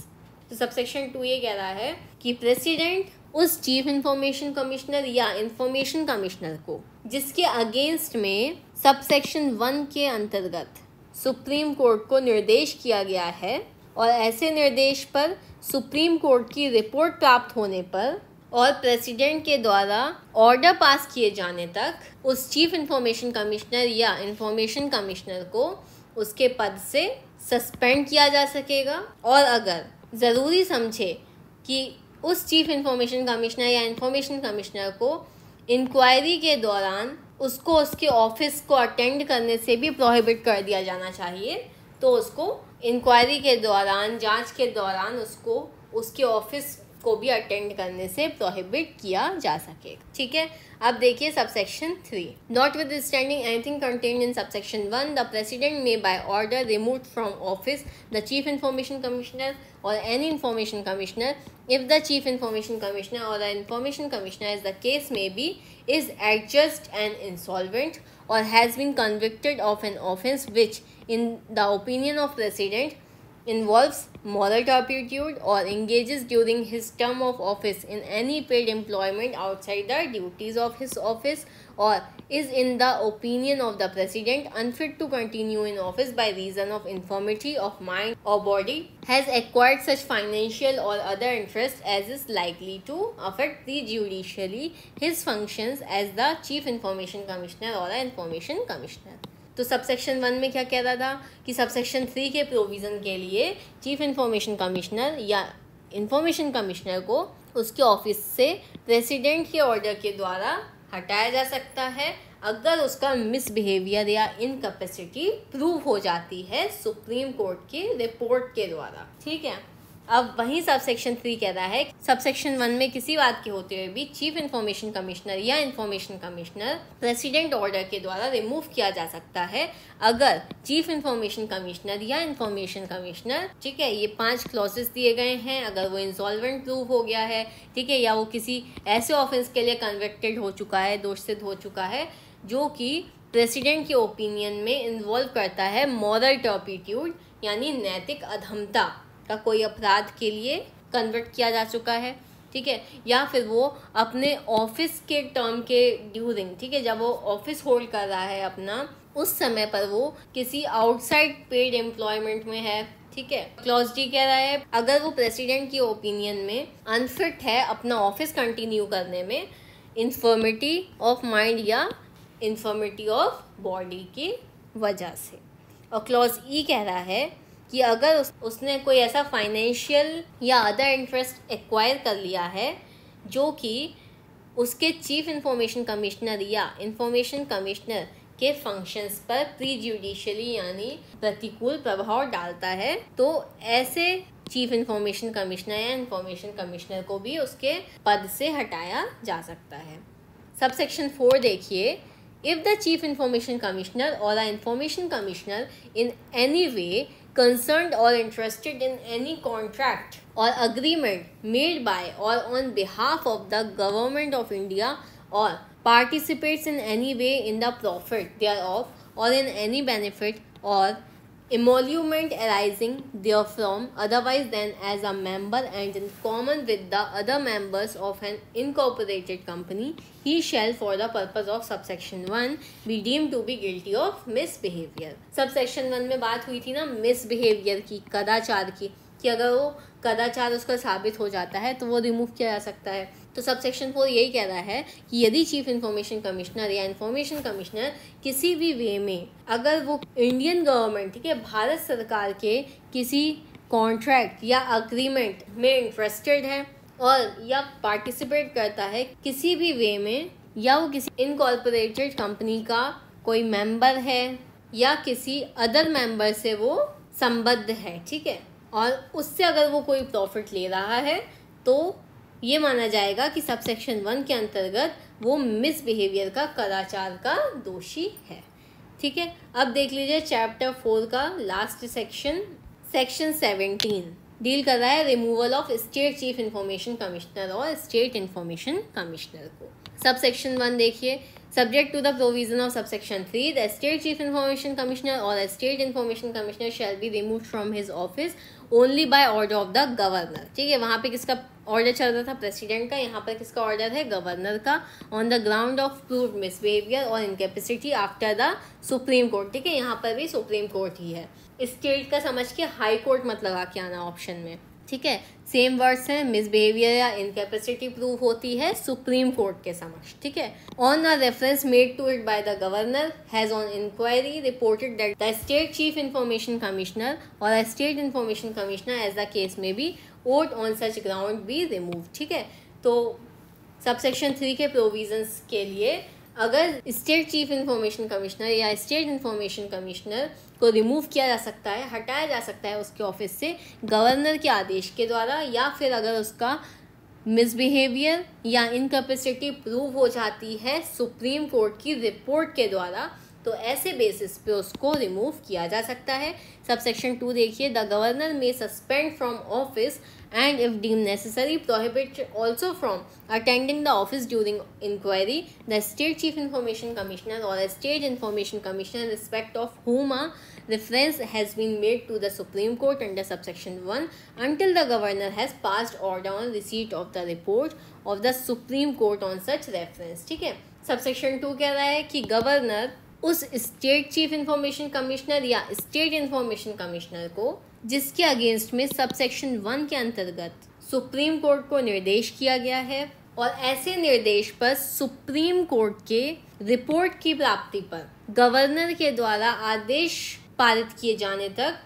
तो subsection 2 ये कह रहा है कि president उस chief information commissioner या information commissioner को जिसके अगेंस्ट में सबसेक्शन 1 के अंतर्गत सुप्रीम कोर्ट को निर्देश किया गया है और ऐसे निर्देश पर सुप्रीम कोर्ट की रिपोर्ट प्राप्त होने पर और प्रेसिडेंट के द्वारा ऑर्डर पास किए जाने तक उस चीफ इंफॉर्मेशन कमिश्नर या इंफॉर्मेशन कमिश्नर को उसके पद से सस्पेंड किया जा सकेगा, और अगर ज़रूरी समझे कि उस चीफ इंफॉर्मेशन कमिश्नर या इंफॉर्मेशन कमिश्नर को इंक्वायरी के दौरान उसको उसके ऑफिस को अटेंड करने से भी प्रोहिबिट कर दिया जाना चाहिए, तो उसको इंक्वायरी के दौरान, जांच के दौरान उसको उसके ऑफिस को भी अटेंड करने से प्रोहिबिट किया जा सकेगा। ठीक है, अब देखिए subsection 3 notwithstanding anything contained in subsection 1 the president may by order remove from office the chief information commissioner और any information commissioner if the chief information commissioner or the information commissioner as the case may be is adjudged and insolvent or has been convicted of an offence which in the opinion of president involves moral turpitude or engages during his term of office in any paid employment outside the duties of his office or is in the opinion of the president unfit to continue in office by reason of infirmity of mind or body, has acquired such financial or other interest as is likely to affect prejudicially his functions as the chief information commissioner or the information commissioner। तो subsection 1 में क्या कह रहा था कि subsection 3 के provision के लिए चीफ इंफॉर्मेशन कमिश्नर या इंफॉर्मेशन कमिश्नर को उसके ऑफिस से प्रेसिडेंट के ऑर्डर के द्वारा हटाया जा सकता है अगर उसका मिसबिहेवियर या इनकैपेसिटी प्रूव हो जाती है सुप्रीम कोर्ट के रिपोर्ट के द्वारा। ठीक है, अब वहीं सबसेक्शन 3 कह रहा है सबसेक्शन 1 में किसी बात के होते हुए भी चीफ इंफॉर्मेशन कमिश्नर या इंफॉर्मेशन कमिश्नर प्रेसिडेंट ऑर्डर के द्वारा रिमूव किया जा सकता है अगर चीफ इंफॉर्मेशन कमिश्नर या इंफॉर्मेशन कमिश्नर, ठीक है, ये 5 क्लॉजेस दिए गए हैं, अगर वो इंसॉल्वेंट प्रूव हो गया है, ठीक है, या वो किसी ऐसे ऑफेंस के लिए कन्विक्टेड हो चुका है, दोष सिद्ध हो चुका है जो कि प्रेसिडेंट के ओपिनियन में इन्वॉल्व करता है मॉरल टर्पिट्यूड यानी नैतिक अधमता का कोई अपराध के लिए कन्वर्ट किया जा चुका है। ठीक है, या फिर वो अपने ऑफिस के टर्म के ड्यूरिंग, ठीक है, जब वो ऑफिस होल्ड कर रहा है अपना, उस समय पर वो किसी आउटसाइड पेड एम्प्लॉयमेंट में है। ठीक है, क्लॉज डी कह रहा है अगर वो प्रेसिडेंट की ओपिनियन में अनफिट है अपना ऑफिस कंटिन्यू करने में इन्फर्मिटी ऑफ माइंड या इन्फर्मिटी ऑफ बॉडी की वजह से। और क्लॉज ई कह रहा है कि अगर उसने कोई ऐसा फाइनेंशियल या अदर इंटरेस्ट एक्वायर कर लिया है जो कि उसके चीफ इंफॉर्मेशन कमिश्नर या इंफॉर्मेशन कमिश्नर के फंक्शंस पर प्रीजुडिशियली यानी प्रतिकूल प्रभाव डालता है, तो ऐसे चीफ इंफॉर्मेशन कमिश्नर या इंफॉर्मेशन कमिश्नर को भी उसके पद से हटाया जा सकता है। सबसेक्शन 4 देखिए, if the chief information commissioner और the information commissioner in any way concerned or interested in any contract or agreement made by or on behalf of the government of India or participates in any way in the profit thereof or in any benefit or emolument arising therefrom otherwise than as a member and in common with the other members of an incorporated company, he shall for the purpose of subsection 1 be deemed to be guilty of misbehavior। subsection 1 में बात हुई थी ना misbehavior की, कदाचार की, कि अगर वो कदाचार उसका साबित हो जाता है तो वो रिमूव किया जा सकता है। तो सबसेक्शन 4 यही कह रहा है कि यदि चीफ इंफॉर्मेशन कमिश्नर या इंफॉर्मेशन कमिश्नर किसी भी वे में अगर वो इंडियन गवर्नमेंट, ठीक है, भारत सरकार के किसी कॉन्ट्रैक्ट या अग्रीमेंट में इंटरेस्टेड है और या पार्टिसिपेट करता है किसी भी वे में, या वो किसी इनकॉर्पोरेटेड कंपनी का कोई मेंबर है या किसी अदर मेंबर से वो संबद्ध है, ठीक है, और उससे अगर वो कोई प्रॉफिट ले रहा है तो ये माना जाएगा कि सबसेक्शन 1 के अंतर्गत वो मिसबिहेवियर का, कदाचार का दोषी है। ठीक है, अब देख लीजिए चैप्टर 4 का लास्ट सेक्शन 17 डील कर रहा है removal of state chief information commissioner और स्टेट इंफॉर्मेशन कमिश्नर को। सबसेक्शन 1 देखिए, subject to the provision of subsection 3, the state chief information commissioner or a state information commissioner shall be removed from his office only by order of the governor। ठीक है, वहाँ पे किसका order चल रहा था? प्रेसिडेंट का। यहाँ पर किसका ऑर्डर है? गवर्नर का। On the ground of proved misbehaviour और incapacity after the supreme court. ठीक है, यहाँ पर भी सुप्रीम कोर्ट ही है। स्टेट का समझ के हाई कोर्ट मत लगा के आना ऑप्शन में। ठीक है, सेम वर्ड्स हैं, मिसबिहेवियर या इनकैपेसिटी प्रूव होती है सुप्रीम कोर्ट के समक्ष। ठीक है, on a reference made to it by the governor has on inquiry reported that the state chief information commissioner और a state information commissioner as the case may be ought on such ground be remove. ठीक है, तो subsection 3 के provisions के लिए अगर state chief information commissioner या state information commissioner को रिमूव किया जा सकता है, हटाया जा सकता है उसके ऑफिस से गवर्नर के आदेश के द्वारा, या फिर अगर उसका मिसबिहेवियर या इनकैपेसिटी प्रूव हो जाती है सुप्रीम कोर्ट की रिपोर्ट के द्वारा, तो ऐसे बेसिस पे उसको रिमूव किया जा सकता है। सबसेक्शन 2 देखिए, द गवर्नर में suspend from office and if deemed necessary prohibit also from attending the office during inquiry the state chief information commissioner or a state information commissioner in respect of whom a reference has been made to the Supreme Court under subsection 1 until the governor has passed order on receipt of the report of the Supreme Court on such reference। ठीक है, subsection 2 कह रहा है कि governor उस state chief information commissioner या state information commissioner को जिसके अगेंस्ट में सबसेक्शन 1 के अंतर्गत सुप्रीम कोर्ट को निर्देश किया गया है और ऐसे निर्देश पर सुप्रीम कोर्ट के रिपोर्ट की प्राप्ति पर गवर्नर के द्वारा आदेश पारित किए जाने तक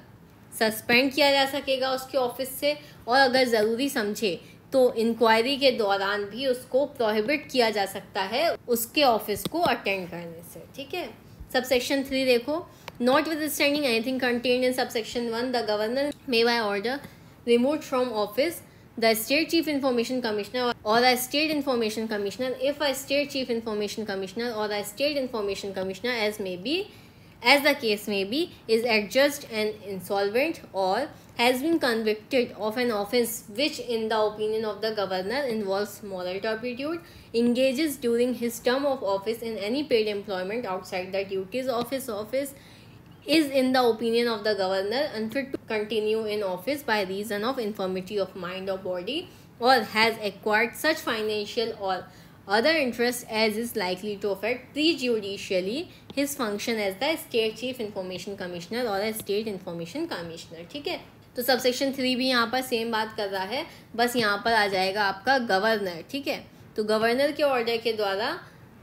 सस्पेंड किया जा सकेगा उसके ऑफिस से, और अगर ज़रूरी समझे तो इंक्वायरी के दौरान भी उसको प्रोहिबिट किया जा सकता है उसके ऑफिस को अटेंड करने से, ठीक है। सबसेक्शन 3 देखो, notwithstanding anything contained in subsection 1 the governor may by order remove from office the state chief information commissioner or a state information commissioner if a state chief information commissioner or a state information commissioner as the case may be is adjudged and insolvent or has been convicted of an offence which in the opinion of the governor involves moral turpitude, engages during his term of office in any paid employment outside the duties of his office, is in the opinion of the governor unfit to continue in office by reason of infirmity of mind or body, or has acquired such financial or other interest as is likely to affect prejudicially his function as the state chief information commissioner or a state information commissioner, ठीक है। तो subsection 3 भी यहाँ पर same बात कर रहा है, बस यहाँ पर आ जाएगा आपका गवर्नर, ठीक है। तो गवर्नर के ऑर्डर के द्वारा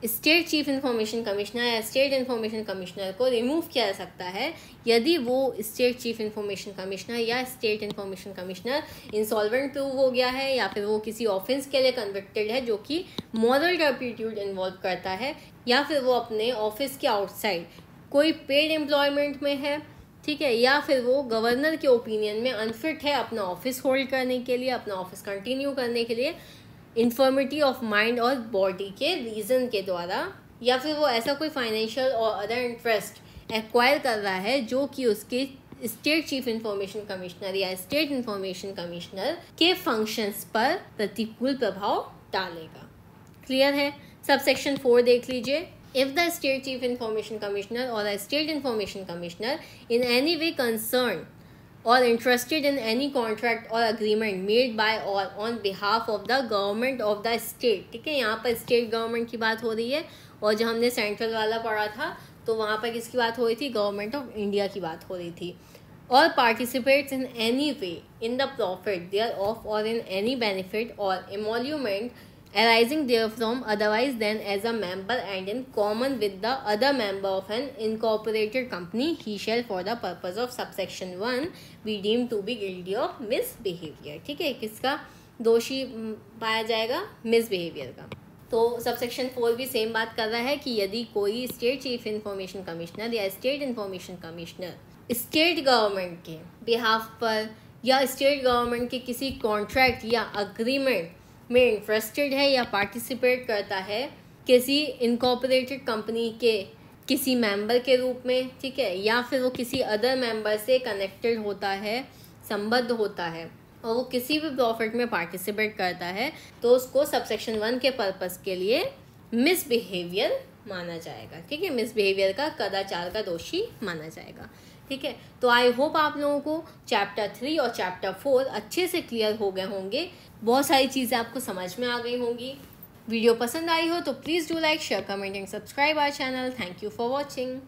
स्टेट चीफ इंफॉर्मेशन कमिश्नर या स्टेट इंफॉर्मेशन कमिश्नर को रिमूव किया जा सकता है यदि वो स्टेट चीफ इंफॉर्मेशन कमिश्नर या state information commissioner insolvent prove हो गया है या फिर वो किसी ऑफेंस के लिए कन्विक्टेड है जो कि मॉरल टर्पिट्यूड इन्वॉल्व करता है, या फिर वो अपने ऑफिस के आउटसाइड कोई पेड एम्प्लॉयमेंट में है, ठीक है, या फिर वो गवर्नर के ओपिनियन में अनफिट है अपना ऑफिस होल्ड करने के लिए, अपना ऑफिस कंटिन्यू करने के लिए इन्फर्मिटी ऑफ माइंड और बॉडी के रीज़न के द्वारा, या फिर वो ऐसा कोई फाइनेंशियल और अदर इंटरेस्ट एक्वायर कर रहा है जो कि उसके स्टेट चीफ इंफॉर्मेशन कमिश्नर या स्टेट इंफॉर्मेशन कमिश्नर के फंक्शंस पर प्रतिकूल प्रभाव डालेगा। क्लियर है। सबसेक्शन 4 देख लीजिए। If the state chief information commissioner or a state information commissioner in any way concerned or interested in any contract or agreement made by or on behalf of the government of the state, ठीक है, यहाँ पर state government की बात हो रही है, और जो हमने सेंट्रल वाला पढ़ा था तो वहाँ पर किसकी बात हो रही थी, गवर्नमेंट ऑफ इंडिया की बात हो रही थी, और participates in any way in the profit thereof or in any benefit or emolument arising therefrom otherwise than as a member and in common with the other member of an incorporated company, he shall for the purpose of subsection 1 be deemed to be guilty of misbehavior, ठीक है। किसका दोषी पाया जाएगा, misbehaviour का। तो subsection 4 भी same बात कर रहा है कि यदि कोई स्टेट चीफ इंफॉर्मेशन कमिश्नर या state information commissioner state government के बिहाफ पर या स्टेट गवर्नमेंट के किसी कॉन्ट्रैक्ट या अग्रीमेंट में इंटरेस्टेड है या पार्टिसिपेट करता है किसी इनकॉर्पोरेटेड कंपनी के किसी मेंबर के रूप में, ठीक है, या फिर वो किसी अदर मेंबर से कनेक्टेड होता है, संबद्ध होता है, और वो किसी भी प्रॉफिट में पार्टिसिपेट करता है, तो उसको सबसेक्शन 1 के पर्पस के लिए मिसबिहेवियर माना जाएगा, ठीक है, मिसबिहेवियर का कदाचार का दोषी माना जाएगा, ठीक है। तो आई होप आप लोगों को चैप्टर 3 और चैप्टर 4 अच्छे से क्लियर हो गए होंगे, बहुत सारी चीज़ें आपको समझ में आ गई होंगी। वीडियो पसंद आई हो तो please do like, share, comment and subscribe our channel. Thank you for watching.